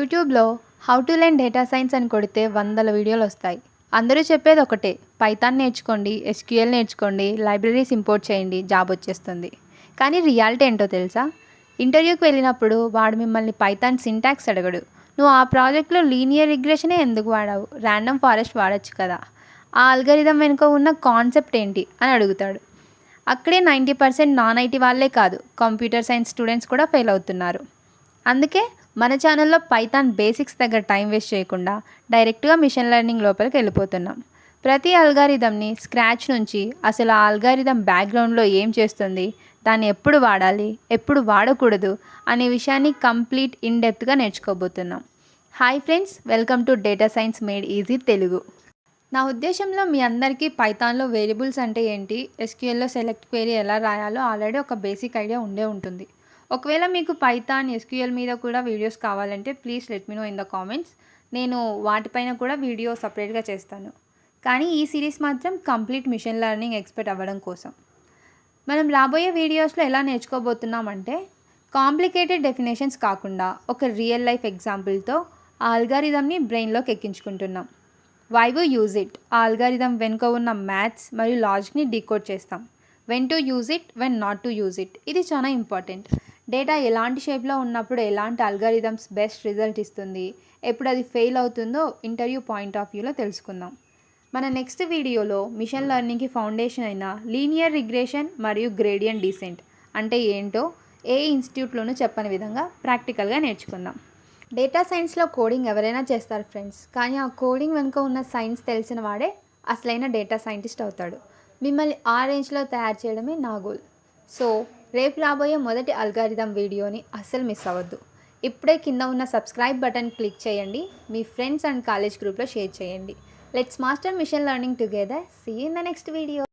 యూట్యూబ్లో how to learn data science అని కొడితే వందల వీడియోలు వస్తాయి. అందరూ చెప్పేది ఒకటే, పైథాన్ నేర్చుకోండి, ఎస్క్యూఎల్ నేర్చుకోండి, లైబ్రరీస్ ఇంపోర్ట్ చేయండి, జాబ్ వచ్చేస్తుంది. కానీ రియాలిటీ ఏంటో తెలుసా? ఇంటర్వ్యూకి వెళ్ళినప్పుడు వాడు మిమ్మల్ని పైథాన్ సింటాక్స్ అడగడు. నువ్వు ఆ ప్రాజెక్ట్లో లీనియర్ రిగ్రెషనే ఎందుకు వాడావు, ర్యాండమ్ ఫారెస్ట్ వాడచ్చు కదా, ఆ అల్గరిథం వెనుక ఉన్న కాన్సెప్ట్ ఏంటి అని అడుగుతాడు. అక్కడే 90% నాన్ ఐటీ వాళ్ళే కాదు, కంప్యూటర్ సైన్స్ స్టూడెంట్స్ కూడా ఫెయిల్ అవుతున్నారు. అందుకే మన ఛానల్లో పైథాన్ బేసిక్స్ దగ్గర టైం వేస్ట్ చేయకుండా డైరెక్ట్గా మిషన్ లెర్నింగ్ లోపలికి వెళ్ళిపోతున్నాం. ప్రతి అల్గారిథంని స్క్రాచ్ నుంచి, అసలు ఆ అల్గారిథం బ్యాక్గ్రౌండ్లో ఏం చేస్తుంది, దాన్ని ఎప్పుడు వాడాలి, ఎప్పుడు వాడకూడదు అనే విషయాన్ని కంప్లీట్ ఇన్డెప్త్గా నేర్చుకోబోతున్నాం. Hi friends, welcome to data science made easy Telugu. నా ఉద్దేశంలో మీ అందరికీ పైథాన్లో వేరియబుల్స్ అంటే ఏంటి, ఎస్క్యూఎల్లో సెలెక్ట్ క్వెరీ ఎలా రాయాలో ఆల్రెడీ ఒక బేసిక్ ఐడియా ఉండే ఉంటుంది. ఒకవేళ మీకు పైథాన్, ఎస్క్యూఎల్ మీద కూడా వీడియోస్ కావాలంటే please let me know in the comments. నేను వాటిపైన కూడా వీడియో సపరేట్గా చేస్తాను. కానీ ఈ సిరీస్ మాత్రం కంప్లీట్ మిషన్ లెర్నింగ్ ఎక్స్పర్ట్ అవ్వడం కోసం. మనం రాబోయే వీడియోస్లో ఎలా నేర్చుకోబోతున్నామంటే, కాంప్లికేటెడ్ డెఫినేషన్స్ కాకుండా ఒక రియల్ లైఫ్ ఎగ్జాంపుల్తో ఆ అల్గారిథంని బ్రెయిన్లోకి ఎక్కించుకుంటున్నాం. వై వు యూజ్ ఇట్, ఆ అల్గారిథం వెనుక ఉన్న మ్యాథ్స్ మరియు లాజిక్ని డీకోడ్ చేస్తాం. When to use it, when not to use it, ఇది చాలా ఇంపార్టెంట్. డేటా ఎలాంటి షేప్లో ఉన్నప్పుడు ఎలాంటి అల్గారిథమ్స్ బెస్ట్ రిజల్ట్ ఇస్తుంది, ఎప్పుడు అది ఫెయిల్ అవుతుందో ఇంటర్వ్యూ పాయింట్ ఆఫ్ వ్యూలో తెలుసుకుందాం. మన నెక్స్ట్ వీడియోలో మిషన్ లెర్నింగ్కి ఫౌండేషన్ అయిన లీనియర్ రిగ్రెషన్ మరియు గ్రేడియంట్ డిసెంట్ అంటే ఏంటో ఏ ఇన్స్టిట్యూట్లోనూ చెప్పని విధంగా ప్రాక్టికల్గా నేర్చుకుందాం. డేటా సైన్స్లో కోడింగ్ ఎవరైనా చేస్తారు ఫ్రెండ్స్, కానీ ఆ కోడింగ్ వెనుక ఉన్న సైన్స్ తెలిసిన వాడే అసలైన డేటా సైంటిస్ట్ అవుతాడు. మిమ్మల్ని ఆ రేంజ్లో తయారు చేయడమే నా గోల్. సో రేపు రాబోయే మొదటి అల్గారిథం వీడియోని అస్సలు మిస్ అవ్వద్దు. ఇప్పుడే కింద ఉన్న సబ్స్క్రైబ్ బటన్ క్లిక్ చేయండి, మీ ఫ్రెండ్స్ అండ్ కాలేజ్ గ్రూప్లో షేర్ చేయండి. Let's master machine learning together. See you in the next video.